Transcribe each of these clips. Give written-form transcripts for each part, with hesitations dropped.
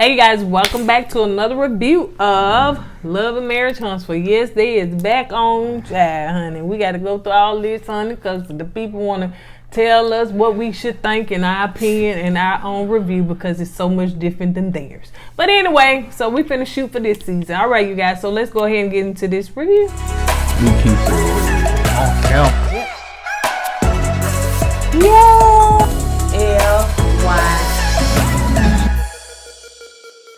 Hey guys, welcome back to another review of Love and Marriage Huntsville. Yes, they is back on chat, honey. We got to go through all this, honey, because the people want to tell us what we should think in our opinion and our own review because it's so much different than theirs. But anyway, so we finna shoot for this season. All right, you guys, so let's go ahead and get into this review. LiQWYD.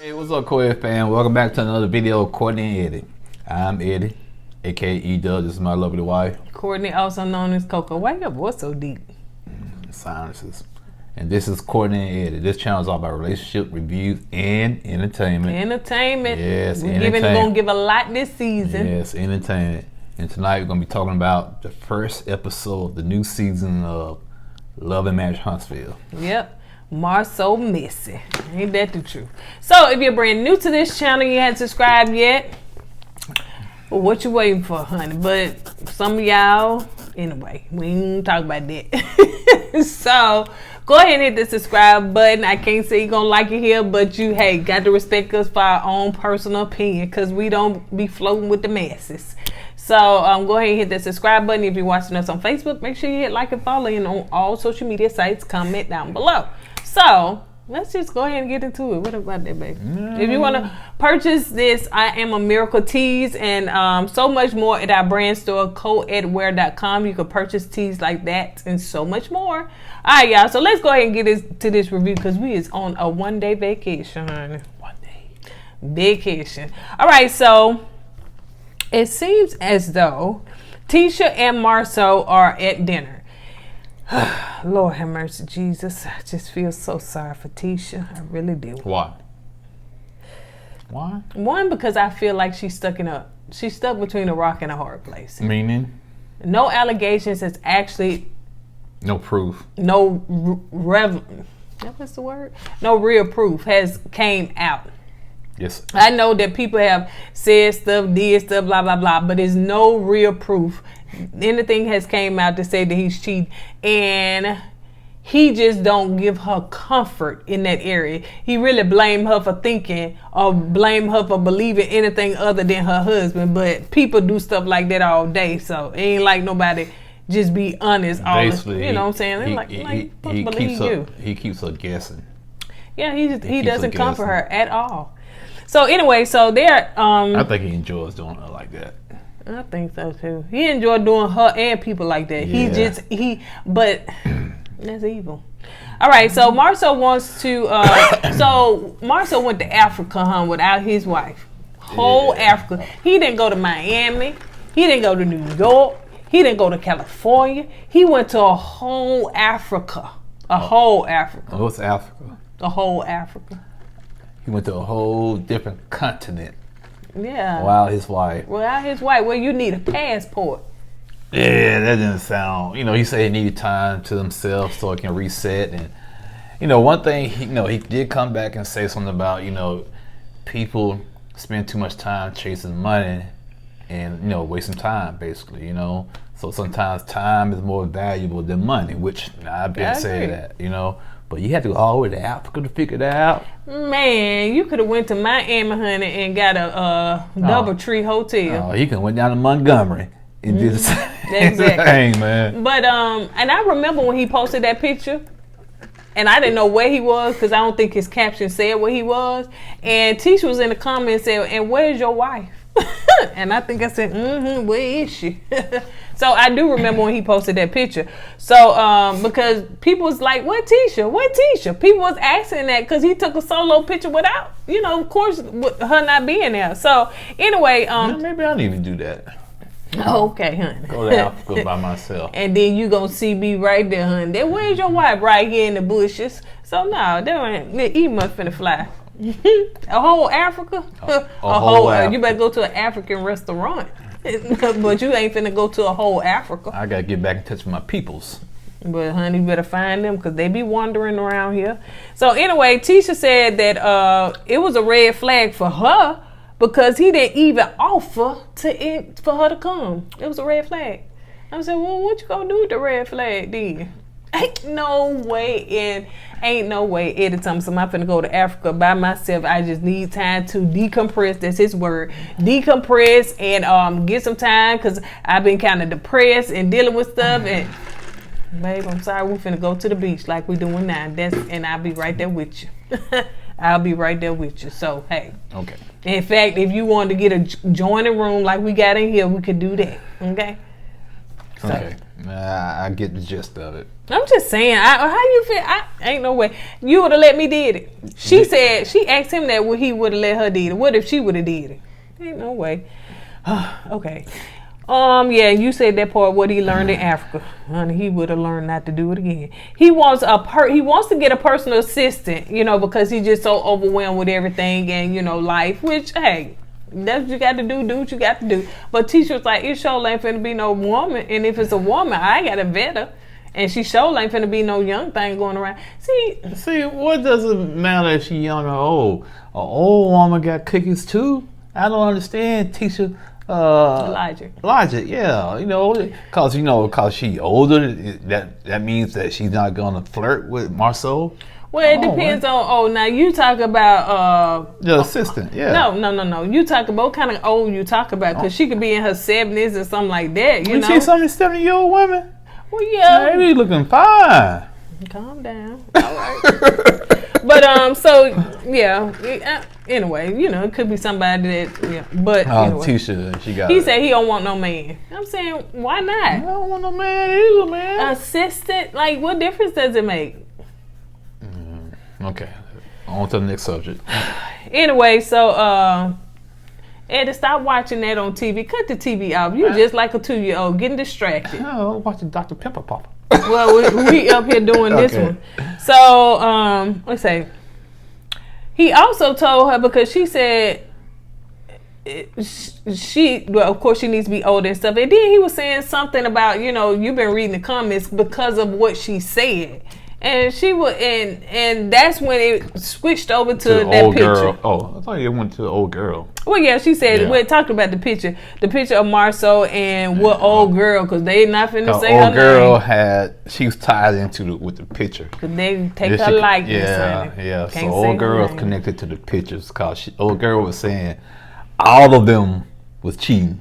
Hey, what's up, KOED fam? Welcome back to another video of Kourtney and Eddie. I'm Eddie, aka E-Dub. This is my lovely wife, Kourtney, also known as Coco. Why your voice so deep? Silences. And this is Kourtney and Eddie. This channel is all about relationship reviews and entertainment. Entertainment. Yes, we're gonna give a lot this season. Yes, entertainment. And tonight we're gonna be talking about the first episode of the new season of Love and Marriage Huntsville. Yep. So messy. Ain't that the truth? So if you're brand new to this channel, you haven't subscribed yet, well, what you waiting for, honey? But some of y'all, anyway, we ain't talk about that. So go ahead and hit the subscribe button. I can't say you're gonna like it here, but you, hey, got to respect us for our own personal opinion because we don't be floating with the masses. So go ahead and hit that subscribe button. If you're watching us on Facebook, make sure you hit like and follow, and on all social media sites, comment down below. So let's just go ahead and get into it. What about that, baby? If you want to purchase this I Am a Miracle tees and so much more at our brand store, KOURTNEY.com. You can purchase tees like that and so much more. All right, y'all. So let's go ahead and get to this review because we is on a one-day vacation, honey. One-day vacation. All right, so it seems as though Tisha and Marceau are at dinner. Lord have mercy, Jesus. I just feel so sorry for Tisha. I really do. Why? Why? One, because I feel like she's stuck between a rock and a hard place. Meaning? No allegations. It's actually no proof. No what's the word? No real proof has came out. Yes. I know that people have said stuff, did stuff, blah, blah, blah, but there's no real proof. Anything has came out to say that he's cheating, and he just don't give her comfort in that area. He really blame her for thinking or blame her for believing anything other than her husband, but people do stuff like that all day, so it ain't like nobody just be honest all basically, you know what I'm saying? He keeps her guessing. Yeah, he doesn't comfort her at all. So anyway, so they're I think he enjoys doing her like that. I think so too. He enjoyed doing her and people like that. Yeah. But that's evil. All right, so Marceau wants to. So Marceau went to Africa, without his wife. Whole Africa. He didn't go to Miami. He didn't go to New York. He didn't go to California. He went to a whole Africa. Whole Africa. What's Africa? A whole Africa. He went to a whole different continent. Yeah. Without his wife. Without his wife, well, you need a passport. Yeah, that didn't sound. He said he needed time to himself so he can reset. And one thing, he did come back and say something about people spend too much time chasing money and wasting time, basically. So sometimes time is more valuable than money, which I've been saying that. But you have to go all the way to Africa to figure that out. Man, you could have went to Miami, honey, and got a DoubleTree hotel. Oh, you could have went down to Montgomery and did the same thing, man. But and I remember when he posted that picture, and I didn't know where he was because I don't think his caption said where he was. And Tisha was in the comments saying, "And where's your wife?" And I think I said, where is she? So I do remember when he posted that picture. So because people was like, what Tisha? People was asking that because he took a solo picture without, of course, with her not being there. So anyway, maybe I need to do that. Okay, honey. Go to Africa by myself. And then you gonna see me right there, honey. Then where's your wife? Right here in the bushes. So no, he must finna fly. A whole Africa? A whole Africa. You better go to an African restaurant. But you ain't finna go to a whole Africa. I gotta get back in touch with my peoples. But honey, you better find them because they be wandering around here. So anyway, Tisha said that it was a red flag for her because he didn't even offer for her to come. It was a red flag. I said, well, what you gonna do with the red flag then? Ain't no way anytime I'm finna go to Africa by myself. I just need time to decompress. That's his word. Decompress and get some time because I've been kind of depressed and dealing with stuff. And babe, I'm sorry, we finna go to the beach like we doing now. And I'll be right there with you. I'll be right there with you. So hey. Okay. In fact, if you wanted to get a joining room like we got in here, we could do that. Okay. So. Okay. I get the gist of it. I'm just saying, how you feel? Ain't no way you would have let me did it. She said she asked him that he would have let her did it. What if she would have did it? Ain't no way. Okay. Yeah, you said that part. What he learned in Africa, honey, he would have learned not to do it again. He wants to get a personal assistant, because he's just so overwhelmed with everything and life. Which hey. That's what you got to do what you got to do. But teacher's like, it sure ain't finna be no woman. And if it's a woman, I got to vet her. And she sure ain't finna be no young thing going around. See, what does it matter if she young or old? An old woman got cookies too? I don't understand, teacher. Logic, yeah. Cause she older, that means that she's not gonna flirt with Marceau. Well, it depends on. Now you talk about the assistant. Yeah. No. You talk about what kind of old you talk about because she could be in her 70s or something like that. You know, see some of these 70-year-old women. Well, yeah, they be looking fine. Calm down. All right. But so yeah. Anyway, it could be somebody that But anyway. Tisha, he said he don't want no man. I'm saying, why not? I don't want no man either, man. Assistant, like, what difference does it make? Okay, on to the next subject. Anyway, so Eddie, stop watching that on TV. Cut the TV off. You just like a 2-year-old getting distracted. No, I'm watching Dr. Pepper Papa. Well, we up here doing this one. So let's say he also told her because she said of course she needs to be older and stuff. And then he was saying something about you've been reading the comments because of what she said. And she would, and that's when it switched over to that old picture. Girl. Oh, I thought you went to the old girl. Well, yeah, she said we talked about the picture of Marceau and what old girl, because they not finna say her old girl she was tied into with the picture. Cause they take her likeness. Yeah. So old girl was connected to the pictures because old girl was saying all of them was cheating.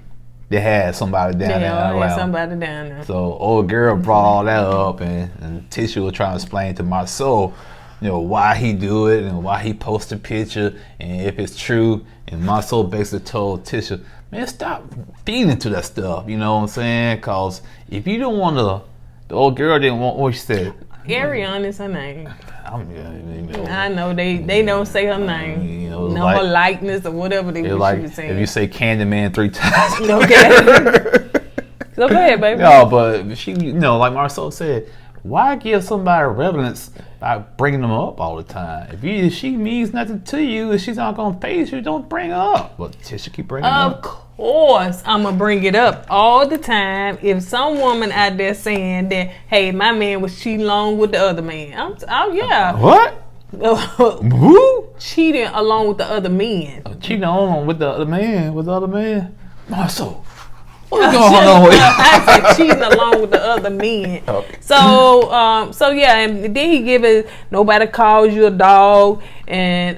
They had somebody down there. So old girl brought all that up, and Tisha was trying to explain to Marceau, why he do it and why he posted a picture and if it's true. And Marceau basically told Tisha, man, stop feeding into that stuff. You know what I'm saying? Because if you don't want the old girl didn't want what she said. Ariane is her name. I know they don't say her name. Her likeness or whatever they were saying. If you say Candyman 3 times. Okay. So go ahead, baby. No, but she, like Marceau said, why give somebody relevance by bringing them up all the time? If she means nothing to you, if she's not gonna face you, don't bring her up. But Tisha keep bringing it up. Of course, I'm gonna bring it up all the time. If some woman out there saying that, hey, my man was cheating along with the other man, what? Who? Cheating along with the other men. Cheating along with the other man? With the other man? Marceau. What's going on with you? I said cheating along with the other men. Okay. So yeah, and then he give it nobody calls you a dog and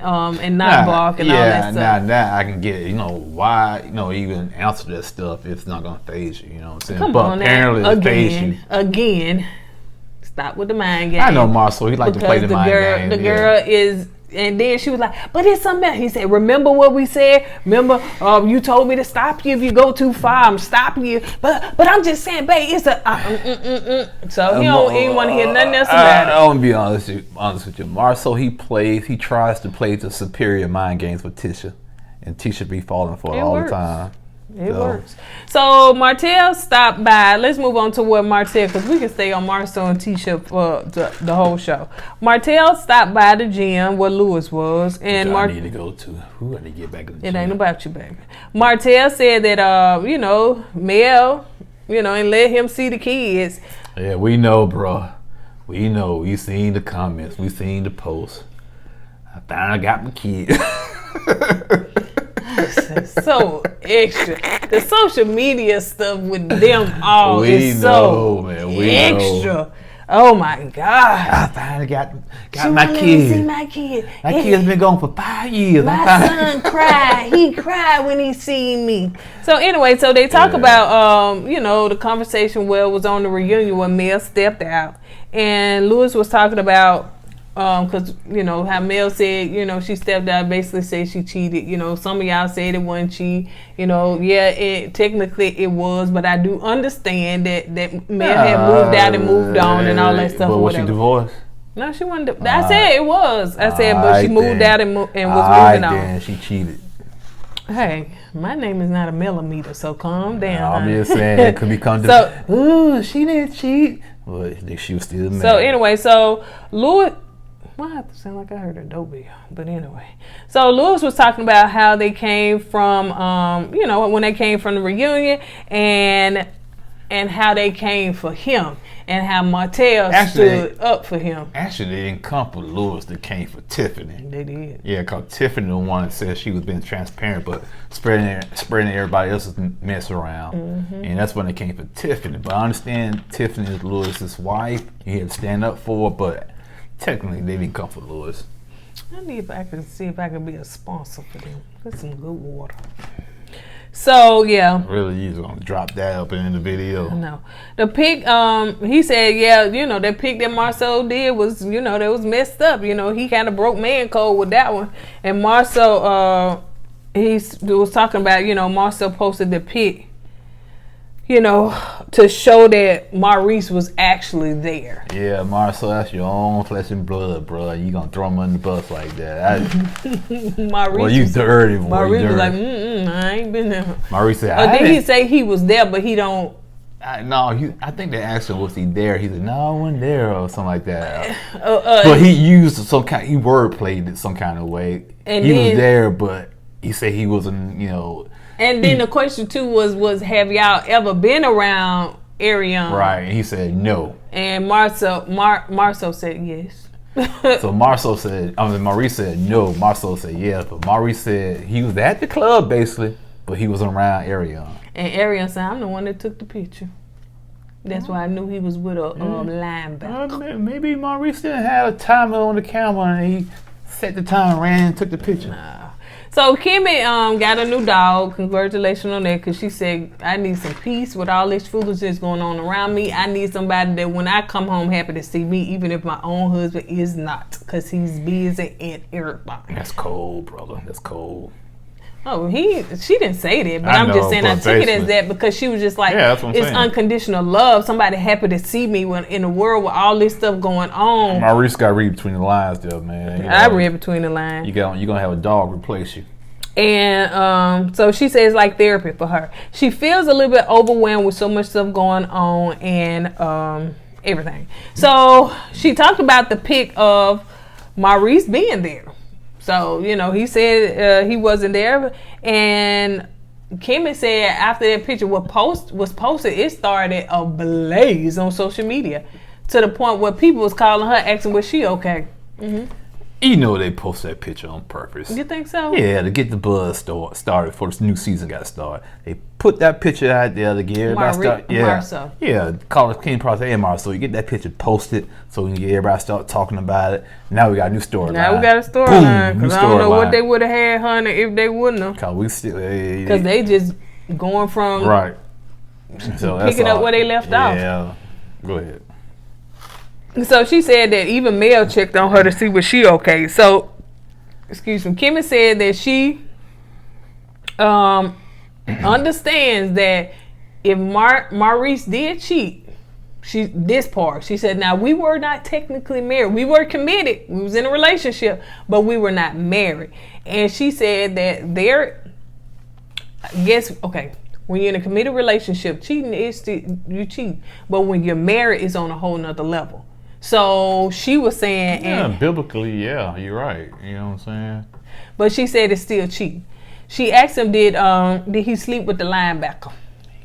not bark and all that stuff. Now I can get why even answer that stuff if it's not gonna phase you. You know what I'm saying? Come but on apparently now. It phase you. Again, stop with the mind game. I know Marceau. He like to play the mind game. The girl is. And then she was like, but it's something else. He said, remember what we said? Remember, you told me to stop you if you go too far. I'm stopping you. But I'm just saying, babe, it's a... So he don't even want to hear nothing else about it. I want to be honest with you. Marceau, he tries to play the superior mind games with Tisha. And Tisha be falling for it all the time. It works. So Martell stopped by. Let's move on to what Martell, because we can stay on Marceau and Tisha for the whole show. Martell stopped by the gym where Lewis was, and I need to go to. Who I need to get back in the gym? It ain't about you, baby. Martell said that Mel, and let him see the kids. Yeah, we know, bro. We know. We seen the comments. We seen the posts. I finally got my kids. So extra. The social media stuff with them all is so extra. Oh my God! I finally got She my wanted to kid. see my kid. My kid's been gone for 5 years. My son cried. He cried when he seen me. So anyway, so they talk about the conversation where it was on the reunion when Mel stepped out, and Lewis was talking about because how Mel said she stepped out, basically said she cheated. Some of y'all said it wasn't cheat. Technically it was, but I do understand that Mel had moved out and moved on and all that stuff. But or was whatever. she divorced? No, she wasn't. I said it was. I said, but she moved out and was moving on. Then she cheated. Hey, my name is not a millimeter, so calm down. I'm just saying it could become. She didn't cheat. Well, she was still married. So anyway, so Louis. Well, I have to sound like I heard a doorbell, but anyway. So Lewis was talking about how they came from, when they came from the reunion, and how they came for him, and how Martell stood up for him. Actually, they didn't come for Lewis. They came for Tiffany. They did. Yeah, because Tiffany the one that said she was being transparent, but spreading everybody else's mess around. Mm-hmm. And that's when they came for Tiffany. But I understand Tiffany is Lewis's wife. He had to stand up for her, but technically, they didn't come for Lewis. I can see if I can be a sponsor for them. Get some good water. So yeah. Really, you gonna drop that up in the video? No, the pic. He said, that pic that Marceau did was, that was messed up. He kind of broke man code with that one. And Marceau, he was talking about, Marceau posted the pic, to show that Maurice was actually there. Yeah, Marcel, that's your own flesh and blood, bro. You gonna throw him under the bus like that? Maurice, well, you dirty, boy. Maurice was like, I ain't been there. Maurice said, did he say he was there, but he don't? I think they asked him, was he there? He said, no, I wasn't there, or something like that. But he used he wordplayed it some kind of way. And he was there, but he said he wasn't, And then the question too was have y'all ever been around Ariana? Right, and he said no. And Marceau said yes. So Maurice said no. Marceau said yes, but Maurice said he was at the club basically, but he wasn't around Ariana. And Ariana said, I'm the one that took the picture. That's why I knew he was with a linebacker. Maybe Maurice didn't have a timer on the camera and he set the time, ran and took the picture. Nah. So Kimmy got a new dog. Congratulations on that, because she said, I need some peace with all this foolishness going on around me. I need somebody that when I come home happy to see me, even if my own husband is not, because he's busy and everybody. That's cold, brother. That's cold. Oh, she didn't say that, but I'm just saying I took it as that because she was just like, it's unconditional love. Somebody happy to see me when in a world with all this stuff going on. Maurice got to read between the lines there, man. I read between the lines. You're going to have a dog replace you. And so she says like therapy for her. She feels a little bit overwhelmed with so much stuff going on and everything. So she talked about the pic of Maurice being there. So, he said he wasn't there. And Kimmy said after that picture was posted, it started a blaze on social media to the point where people was calling her asking, was she okay? Mm-hmm. They post that picture on purpose. You think so? Yeah, to get the buzz started before this new season got started. They put that picture out there to get everybody started. Marceau. Yeah, call it King Process and Marceau. You get that picture posted so we can get everybody start talking about it. Now we got a new storyline. Now we got a storyline. Because I don't know what they would have had, honey, if they wouldn't have. Because we still... Because they just going from... Right. So picking up where they left off. Yeah. Go ahead. So she said that even Mel checked on her to see was she okay. So, excuse me, Kimmy said that she understands that if Maurice did cheat, she said, now we were not technically married. We were committed. We was in a relationship, but we were not married. And she said that when you're in a committed relationship, cheating is you cheat. But when you're married, it's on a whole nother level. So she was saying... biblically, yeah, you're right. You know what I'm saying? But she said it's still cheating. She asked him, did he sleep with the linebacker?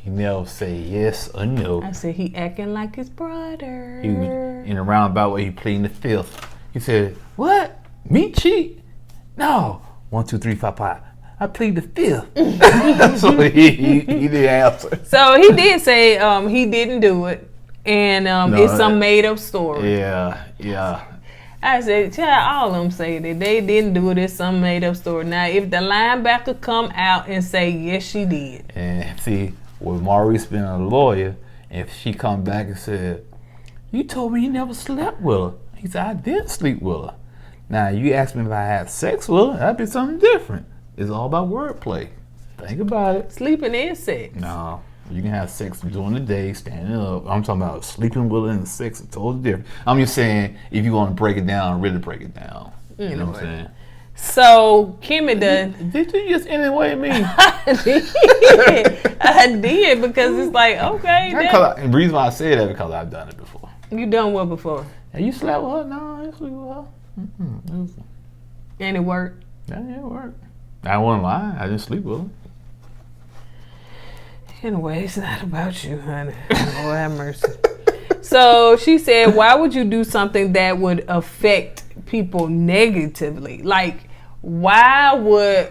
He never say yes or no. I said, he acting like his brother. He was in a roundabout way, he pleading the fifth. He said, what? Me cheat? No. 1, 2, 3, 4, 5. I plead the fifth. So he didn't answer. So he did say he didn't do it. and it's some made up story. Yeah. I said, all of them say that they didn't do it. It's some made up story. Now, if the linebacker come out and say, yes, she did. And see, with Maurice being a lawyer, if she come back and said, you told me you never slept with her. He said, I did sleep with her. Now, you asked me if I had sex with her, that'd be something different. It's all about wordplay. Think about it. Sleeping is sex. No. You can have sex during the day, standing up. I'm talking about sleeping with her and sex. It's totally different. I'm just saying, if you want to break it down, really break it down. You know what I'm saying? So, Kimmy done. Did you just anyway me? I did because it's like, okay. And the reason why I said that because I've done it before. You done what before? Have you slept with her? No, I didn't sleep with her. And it worked? Yeah, it worked. I wouldn't lie. I didn't sleep with her. Anyway, it's not about you, honey. Lord have mercy. So she said, why would you do something that would affect people negatively? Like, why would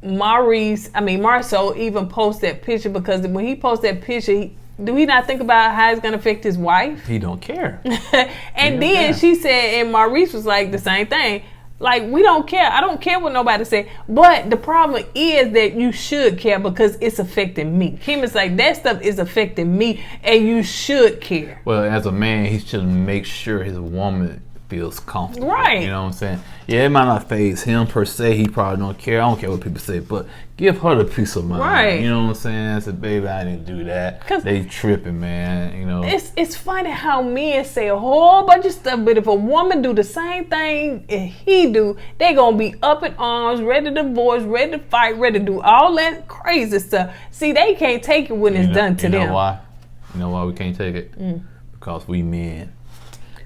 Marcel even post that picture? Because when he posts that picture, do he not think about how it's going to affect his wife? He don't care. And then she said, and Maurice was like the same thing. Like, we don't care. I don't care what nobody say. But the problem is that you should care because it's affecting me. Kim is like, that stuff is affecting me and you should care. Well, as a man, he should make sure his woman feels comfortable. Right. You know what I'm saying? Yeah, it might not faze him per se. He probably don't care. I don't care what people say. But give her the peace of mind. Right. You know what I'm saying? I said, baby, I didn't do that. They tripping, man. You know. It's funny how men say a whole bunch of stuff, but if a woman do the same thing and he do, they gonna be up in arms, ready to divorce, ready to fight, ready to do all that crazy stuff. See, they can't take it when it's done to them. You know why? You know why we can't take it? Because we men.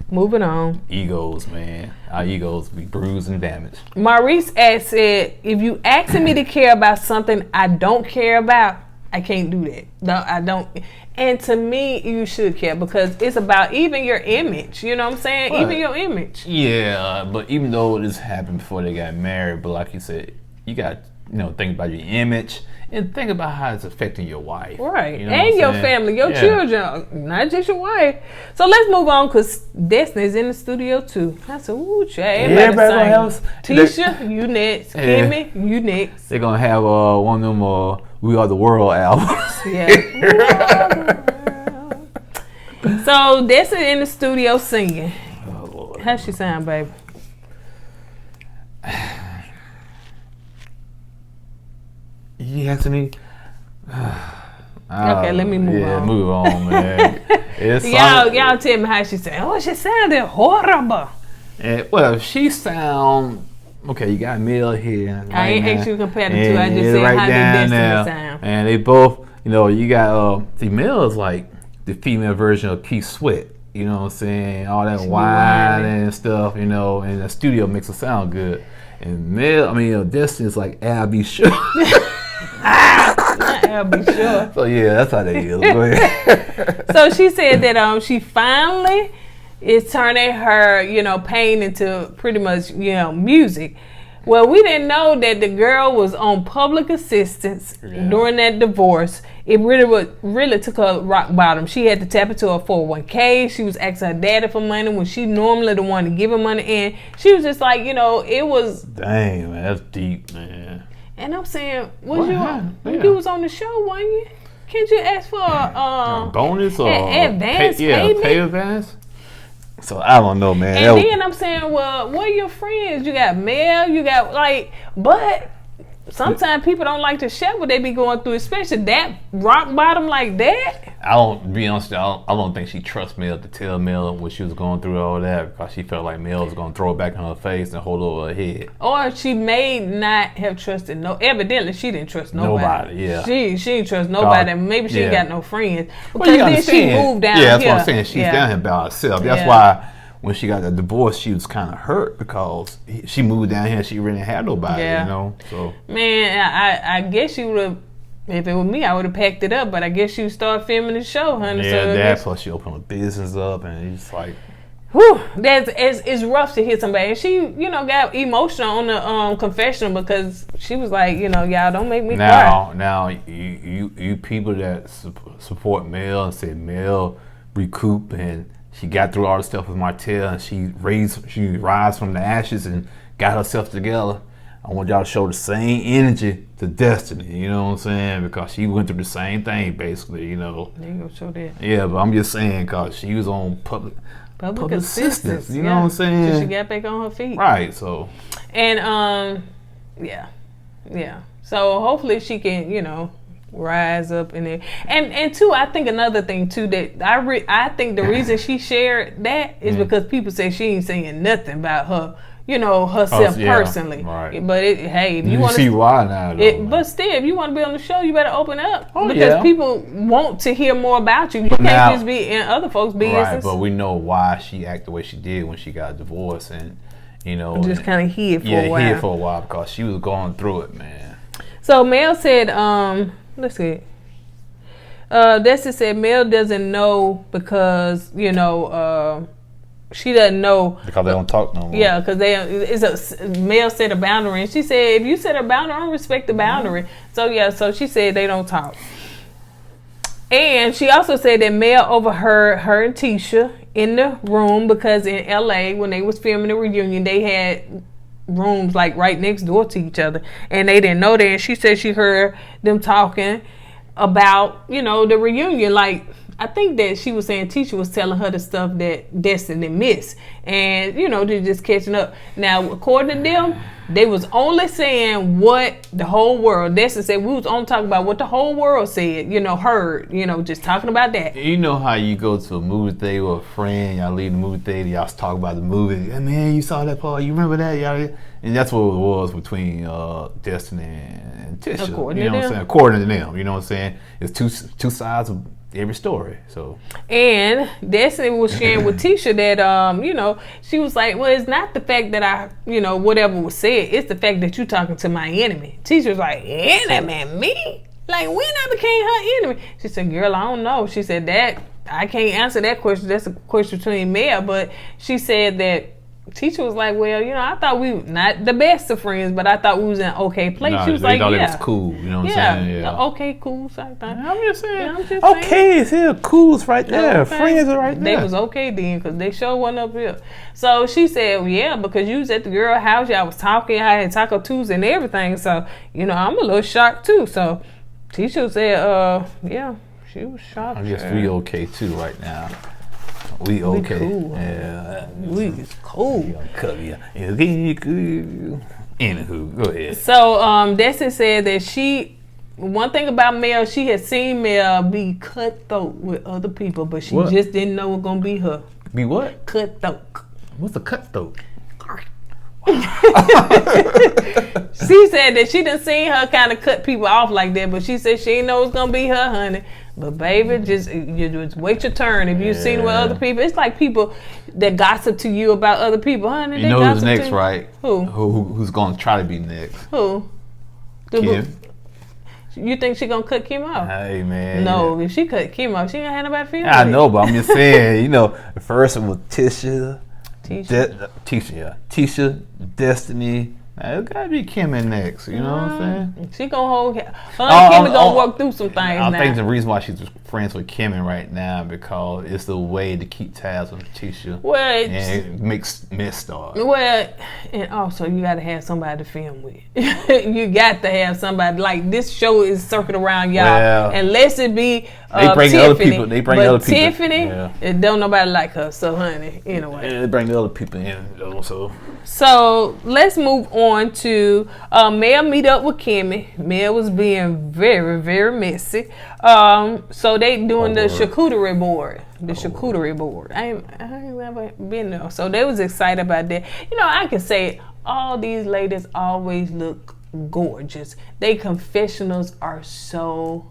Moving on. Egos, man. Our egos be bruised and damaged. Maurice said, if you asking me to care about something I don't care about, I can't do that. No, I don't. And to me, you should care because it's about even your image. You know what I'm saying? But, even your image. Yeah, but even though this happened before they got married, but like you said, you got to think about your image and think about how it's affecting your wife. Right. You know and your family, your children, not just your wife. So let's move on because Destiny's in the studio too. I said, ooh, Chad. Everybody else. Tisha, you next. Kimmy, you next. They're going to have one of them We Are the World albums. Yeah. So Destiny's in the studio singing. Oh, Lord. How she sound, baby? You asking me? Okay, let me move on. Yeah, move on, man. Y'all tell me how she sound. Oh, she sounded horrible. Well, she sound okay. You got Mel here. I ain't actually compared the two. I just said right how down the Destiny there. sound. And they both, you got the Mel is like the female version of Keith Sweat. You know what I'm saying? All that wine and stuff. And the studio makes it sound good. And Destiny is like Abby Sure. I'll be sure. So yeah, that's how they is. Go ahead. So she said that she finally is turning her, pain into pretty much, music. Well, we didn't know that the girl was on public assistance during that divorce. It really took her rock bottom. She had to tap into her 401k. She was asking her daddy for money when she normally the one to give her money. And she was just like, it was. Dang, man, that's deep, man. And I'm saying, you was on the show, weren't you? Can't you ask for a bonus or advance payment? Pay advance? So I don't know, man. And then I'm saying, well, what are your friends? You got mail, you got but sometimes people don't like to share what they be going through, especially that rock bottom like that. I don't think she trusts Mel to tell Mel what she was going through all that because she felt like Mel was going to throw it back in her face and hold over her head. Or she may not have trusted evidently she didn't trust nobody. Yeah. She didn't trust nobody. Maybe she ain't got no friends. Because then she moved down here. Yeah, that's what I'm saying. She's down here by herself. That's why when she got the divorce, she was kind of hurt because she moved down here and she really had nobody, So man, I guess you would have. If it was me, I would have packed it up. But I guess you start filming the show, honey. Yeah, that plus she opened a business up, and it's like, whew, it's rough to hear somebody. And she, got emotional on the confessional because she was like, y'all don't make me cry. Now, you people that support Mel and say Mel recoup, and she got through all the stuff with Martell, and she rise from the ashes and got herself together. I want y'all to show the same energy to Destiny, you know what I'm saying? Because she went through the same thing, basically, you know. They ain't gonna show that. Yeah, but I'm just saying, because she was on public assistance, you know what I'm saying? So she got back on her feet. Right, so. And, yeah. So hopefully she can, you know, rise up in there. And two, I think another thing too that I think the reason she shared that is because people say she ain't saying nothing about her, you know, herself personally. Right. But hey, if you want to see why now, though, but still, if you want to be on the show, you better open up because people want to hear more about you. You can't just be in other folks' business. Right, but we know why she acted the way she did when she got divorced, and you know, just kind of hid for a while. Yeah, hid for a while because she was going through it, man. So Mel said, let's see. Destiny said Mel doesn't know because, you know, she doesn't know. Because they don't talk no more. Yeah, because Mel set a boundary. And she said, if you set a boundary, I don't respect the boundary. Mm-hmm. So she said they don't talk. And she also said that Mel overheard her and Tisha in the room because in LA, when they was filming the reunion, they had rooms like right next door to each other, and they didn't know that. And she said she heard them talking about, you know, the reunion. Like, I think that she was saying Tisha was telling her the stuff that Destiny missed, and you know, they're just catching up. Now, according to them, they was only saying what the whole world. Destiny said we was only talking about what the whole world said, you know, heard, you know, just talking about that. You know how you go to a movie theater with a friend, y'all leave the movie theater, y'all talk about the movie. Hey, man, you saw that part? You remember that? Y'all, and that's what it was between Destiny and Tisha. According you know to what I'm saying? According to them, you know what I'm saying? It's two sides of every story. So, and Destiny was sharing with Tisha that you know, she was like, well, it's not the fact that I, you know, whatever was said, it's the fact that you talking to my enemy. Tisha was like, enemy? Me? Like, when I became her enemy? She said, girl, I don't know. She said that I can't answer that question. That's a question between Mel. But she said that Teacher was like, well, you know, I thought we were not the best of friends, but I thought we was in an okay place. No, she was they like, thought yeah. it was cool. You know what I'm saying? Yeah. Okay, cool. Same thing. I'm just saying. Yeah, okay, it's here. Cool's right there. Okay. Friends are right there. They was okay then because they sure wasn't up here. So she said, well, yeah, because you was at the girl house. Y'all was talking. I had Taco Tuesday and everything. So, you know, I'm a little shocked too. So Teacher said, yeah, she was shocked. I guess we okay too right now. We okay. We cool. Yeah. We is cool. Anywho, go ahead. So Destiny said that one thing about Mel, she had seen Mel be cutthroat with other people, but she just didn't know it was gonna be her. Be what? Cutthroat. What's a cutthroat? She said that she done seen her kind of cut people off like that, but she said she didn't know it was gonna be her, honey. But baby, you just wait your turn. If you've seen it with other people, it's like people that gossip to you about other people, honey. You know who's next, right? Who? Who's gonna try to be next? Who? Kim. You think she gonna cut Kim off? Hey man. No, if she cut Kim off, she ain't gonna have nobody feel. I know, but I'm just saying. You know, the first one was Tisha, Destiny. Now, it gotta be Kim in next. You know what I'm saying? She gonna hold. Her and Kim gonna work through some things. I now. think the reason why she's friends with Kim right now because it's the way to keep tabs on Tisha. Well, and it makes mess start. Well, and also you gotta have somebody to film with. You got to have somebody. Like this show is circled around y'all, unless it be they bring Tiffany. Other people. They bring other people. Tiffany, it don't nobody like her. So, honey, anyway, they bring the other people in also. So let's move on to Mel meet up with Kimmy. Mel was being very, very messy. So they doing the charcuterie board. The charcuterie board. I ain't never been there. So they was excited about that. You know, I can say all these ladies always look gorgeous. They confessionals are so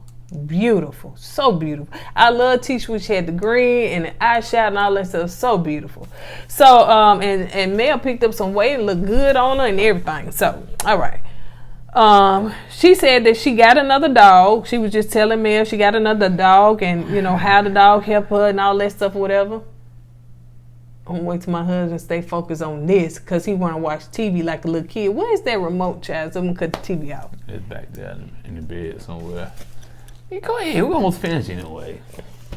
beautiful, so beautiful. I love Tisha when she had the green and the eyeshadow and all that stuff. So beautiful. So and Mel picked up some weight and looked good on her and everything. So all right. She said that she got another dog. She was just telling Mel she got another dog and you know how the dog helped her and all that stuff or whatever. I'm gonna wait till my husband stay focused on this because he wanna watch TV like a little kid. Where's that remote, child? So I'm gonna cut the TV out. It's back there in the bed somewhere. You go ahead. We're almost finished anyway.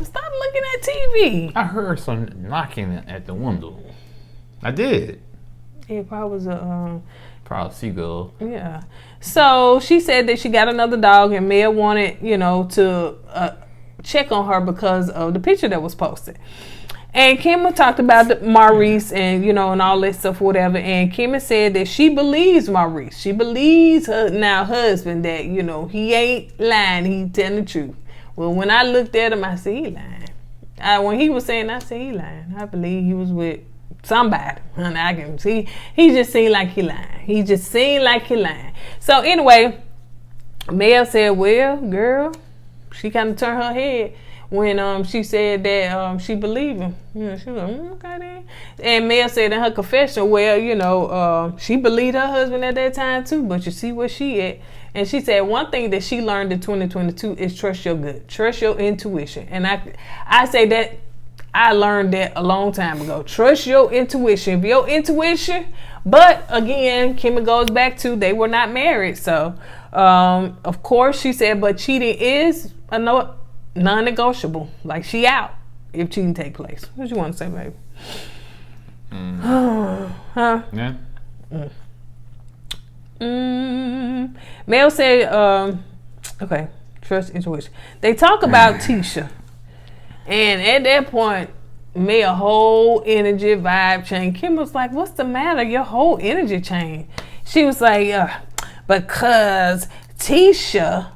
Stop looking at TV. I heard some knocking at the window. I did. It probably was a probably seagull. Yeah. So she said that she got another dog, and Mel wanted, to check on her because of the picture that was posted. And Kimma talked about Maurice and, and all that stuff, whatever. And Kimma said that she believes Maurice. She believes her now husband that, he ain't lying. He telling the truth. Well, when I looked at him, I said, he lying. When he was saying, I said, he lying. I believe he was with somebody. And I can see, he just seemed like he lying. He just seemed like he lying. So anyway, Mel said, well, girl, she kind of turned her head when she said that she believed him. She was like, okay then. And Mel said in her confession, well, she believed her husband at that time too, but you see where she at. And she said one thing that she learned in 2022 is trust your gut, trust your intuition. And I say that I learned that a long time ago. Trust your intuition. If your intuition, but again, Kimma goes back to they were not married. So, of course, she said, but cheating is a non-negotiable. Like, she out if cheating take place. What you want to say, baby? Huh? Yeah. Mel said, okay, trust intuition. They talk about Tisha. And at that point, Mel whole energy vibe change. Kim was like, what's the matter? Your whole energy change. She was like, because Tisha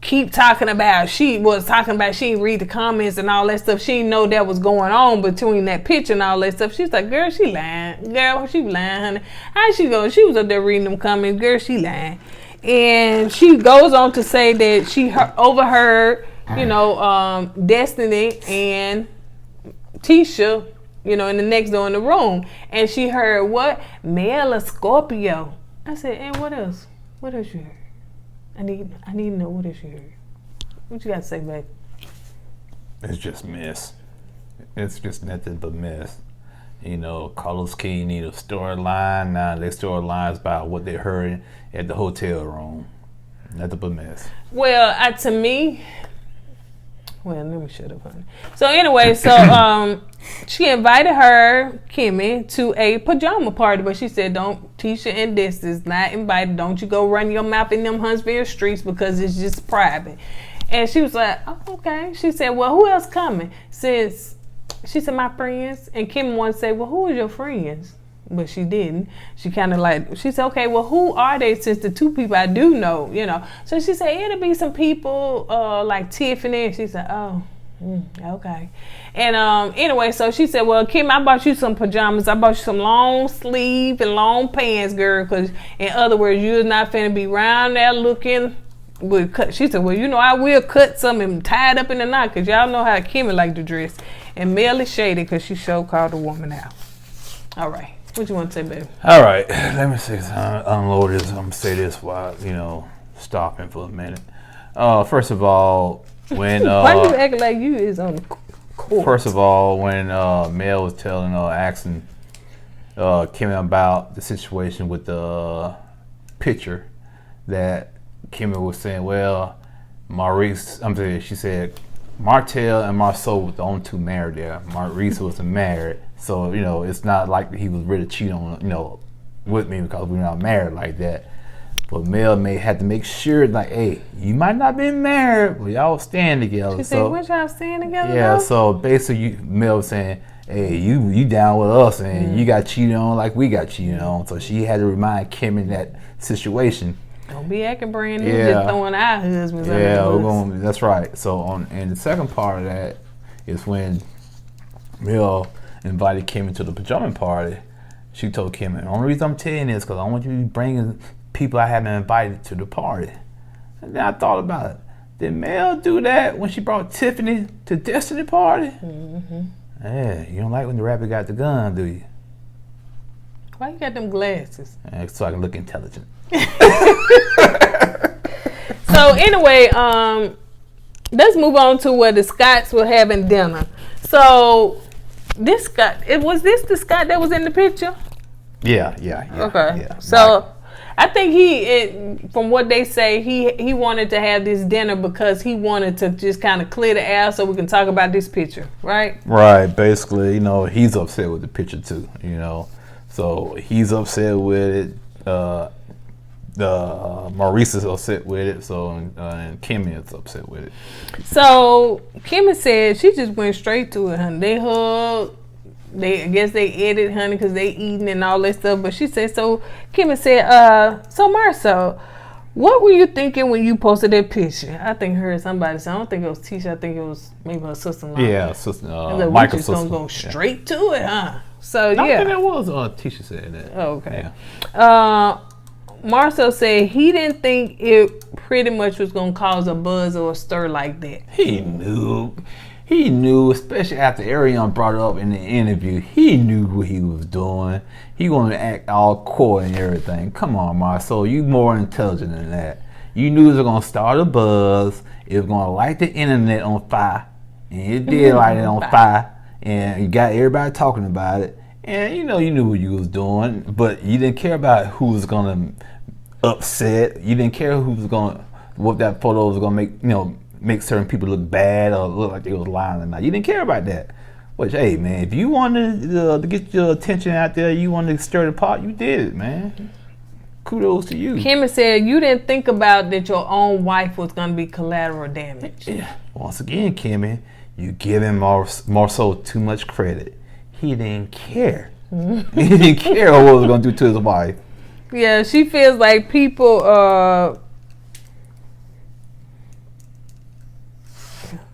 keep talking about, she didn't read the comments and all that stuff. She didn't know that was going on between that picture and all that stuff. She was like, girl, she lying. Girl, she lying, honey. How she go? She was up there reading them comments. Girl, she lying. And she goes on to say that she overheard, Destiny and Tisha, in the next door in the room. And she heard what? Male a Scorpio. I said, and what else? What else you heard? I need to know what else you heard. What you got to say, babe? It's just mess. It's just nothing but mess. Carlos King need a storyline. Now they storylines about what they heard at the hotel room. Nothing but mess. Well, to me, let me shut up, honey. So anyway, she invited her, Kimmy, to a pajama party, but she said, don't, Tisha and this is not invited. Don't you go run your mouth in them Huntsville streets because it's just private. And she was like, oh, okay. She said, well, who else coming? She said, my friends. And Kim wanted to say, well, who is your friends? But she didn't. She kind of she said, okay, well, who are they since the two people I do know, So she said, it'll be some people like Tiffany. And she said, oh, okay. And anyway, so she said, well, Kim, I bought you some pajamas. I bought you some long sleeve and long pants, girl, because in other words, you're not finna be round there looking. She said, well, I will cut some and tie it up in the knot because y'all know how Kimmy like to dress. And Mel is shady because she sure called the woman out. All right. What you want to say, baby? All right. Let me say unload this. I'm going to say this while, stopping for a minute. First of all, when... Why you acting like you is on the court? First of all, when Mel was asking Kim about the situation with the picture that Kim was saying, well, she said, Martell and Marceau were the only two married there. Maurice wasn't married. So, it's not like he was ready to cheat on, with me because we're not married like that. But Mel may have to make sure, like, hey, you might not be married, but y'all stand together. She said, what y'all stand together? Yeah, though? So basically Mel was saying, hey, you down with us and you got cheated on like we got cheated on. So she had to remind Kim in that situation. Don't be acting brand new, just throwing our husbands under the bus. That's right. So and the second part of that is when Mel invited Kim to the pajama party. She told Kim, the only reason I'm telling you this because I want you to be bringing people I haven't invited to the party. And then I thought about it. Did Mel do that when she brought Tiffany to Destiny party? Mm-hmm. Yeah, you don't like when the rabbit got the gun, do you? Why you got them glasses? So I can look intelligent. So anyway, let's move on to where the Scotts were having dinner. So this Scott, was this the Scott that was in the picture? Yeah. Okay. Yeah. So I think from what they say, he wanted to have this dinner because he wanted to just kind of clear the air so we can talk about this picture, right? Right. Basically, he's upset with the picture too. So he's upset with it. Maurice is upset with it. So and Kimmy is upset with it. So Kimmy said she just went straight to it, honey. They hugged. I guess they edit, honey, because they eating and all that stuff. But she said, so Kimmy said, so Marcel, what were you thinking when you posted that picture? I think heard somebody say, I don't think it was Tisha. I think it was maybe her sister-in-law. Yeah, sister. Like, Michael's sister. Gonna go straight to it, huh? So yeah. I think it was Tisha said that. Oh, okay. Yeah. Marcel said he didn't think it pretty much was gonna cause a buzz or a stir like that. He knew, especially after Ariane brought it up in the interview, he knew what he was doing. He wanted to act all coy and everything. Come on, Marcel, you more intelligent than that. You knew it was going to start a buzz. It was going to light the internet on fire. And it did light it on fire. And you got everybody talking about it. And you knew what you was doing. But you didn't care about who was going to upset. You didn't care what that photo was going to make certain people look bad or look like they was lying or not. You didn't care about that. Which, hey, man, if you wanted to get your attention out there, you wanted to stir the pot, you did it, man. Kudos to you. Kimmy said you didn't think about that your own wife was going to be collateral damage. Yeah. Once again, Kimmy, you giving Marceau too much credit. He didn't care. He didn't care what was going to do to his wife. Yeah, she feels like people...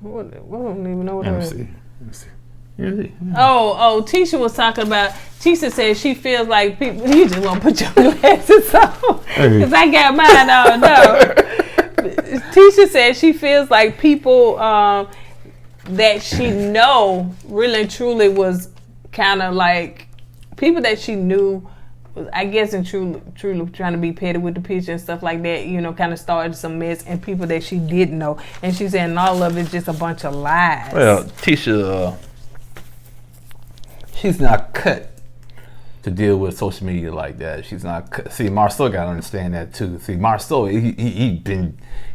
I don't even know what Let me see. Oh, Tisha was talking about. Tisha said she feels like people. You just want to put your glasses on because I got mine on. No, Tisha said she feels like people that she know really and truly was kind of like people that she knew. I guess and truly trying to be petty with the picture and stuff like that, kind of started some mess, and people that she didn't know. And she said, and all of it's just a bunch of lies. Well, Tisha, she's not cut to deal with social media like that. She's not cut. See, Marceau got to understand that too. See, Marceau, he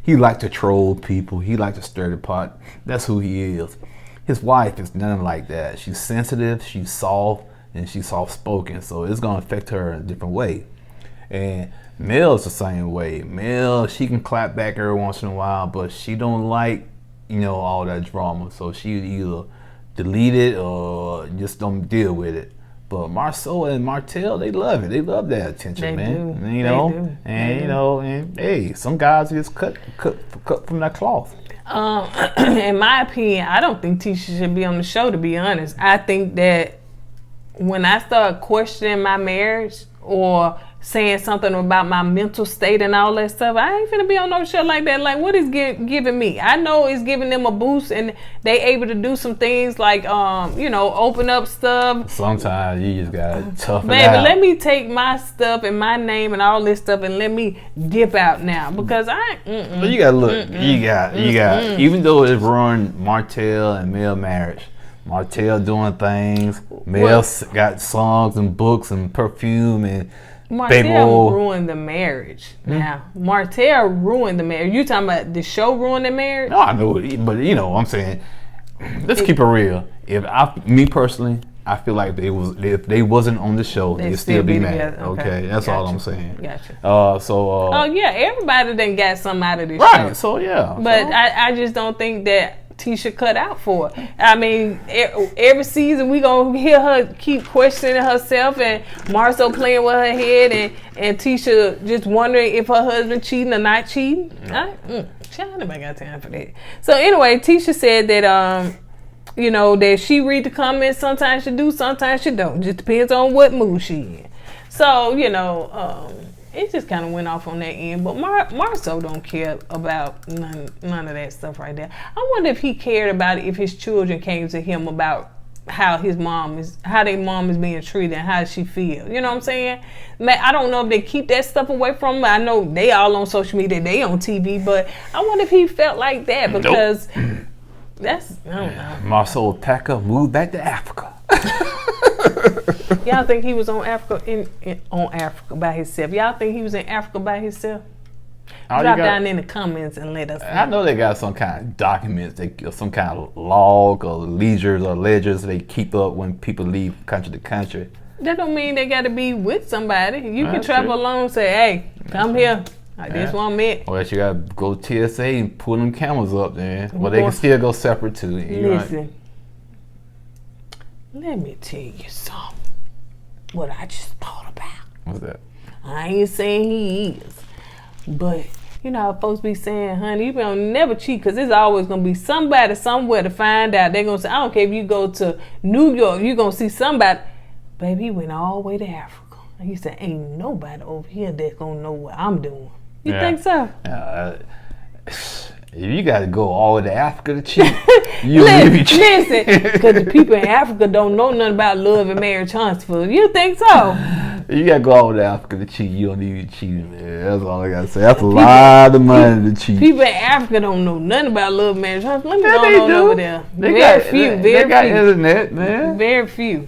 liked to troll people. He liked to stir the pot. That's who he is. His wife is nothing like that. She's sensitive. She's soft. And she's soft-spoken, so it's going to affect her in a different way. And Mel's the same way. Mel, she can clap back every once in a while, but she don't like, all that drama. So she either delete it or just don't deal with it. But Marceau and Martell, they love it. They love that attention, man. They do. And hey, some guys just cut from that cloth. In my opinion, I don't think Tisha should be on the show, to be honest. I think that when I start questioning my marriage or saying something about my mental state and all that stuff, I ain't finna be on no show like that. Like, what is giving me? I know it's giving them a boost, and they able to do some things like, open up stuff. Sometimes you just gotta tough it Baby, out. let me take my stuff and my name and all this stuff and let me dip out now because But you gotta look. You got. Even though it ruined Martell and Mel marriage. Martell doing things. Mel got songs and books and perfume and Martell ruined the marriage. Now, Martell ruined the marriage. You talking about the show ruined the marriage? No, I know, but I'm saying, let's keep it real. Me personally, I feel like if they wasn't on the show, they'd still be mad. Okay, that's all I'm saying. Gotcha. Yeah, everybody done got something out of this show. Right. So yeah. But I just don't think that Tisha cut out for it. I mean, every season we gonna hear her keep questioning herself, and Marceau playing with her head, and Tisha just wondering if her husband cheating or not cheating. Nobody got time for that. So anyway, Tisha said that that she read the comments. Sometimes she do, sometimes she don't. Just depends on what mood she in. So it just kind of went off on that end, but Marceau don't care about none of that stuff right there. I wonder if he cared about it if his children came to him about how their mom is being treated and how she feel. You know what I'm saying? I don't know if they keep that stuff away from him. I know they all on social media, they on TV, but I wonder if he felt like that because I don't know. Marceau will pack up, move back to Africa. Y'all think he was on Africa on Africa by himself? Y'all think he was in Africa by himself? Drop down in the comments and let us know. I know they got some kind of documents, some kind of log or ledgers they keep up when people leave country to country. That don't mean they got to be with somebody. You can travel alone and say, hey, come here. This one met. Well, you got to go to TSA and pull them cameras up there. Well, they can still go separate too. Listen, let me tell you something. What I just thought about. What's that? I ain't saying he is. But, you know how folks be saying, honey, you don't never cheat because there's always going to be somebody somewhere to find out. They're going to say, I don't care if you go to New York, you're going to see somebody. Baby, he went all the way to Africa. And he said, ain't nobody over here that's going to know what I'm doing. You think so? If you got to go all the way to Africa to cheat, listen, because the people in Africa don't know nothing about love and marriage Huntsville. You think so? You got to go all the way to Africa to cheat. You don't need to cheat, man. That's all I got to say. That's a lot of money to cheat. People in Africa don't know nothing about love and marriage Huntsville. Let me go on over there. Very few. They got internet, man. Very few.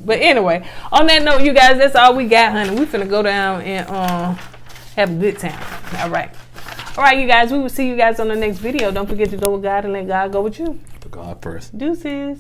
But anyway, on that note, you guys, that's all we got, honey. We finna go down and have a good time. All right, you guys. We will see you guys on the next video. Don't forget to go with God and let God go with you. God first. Deuces.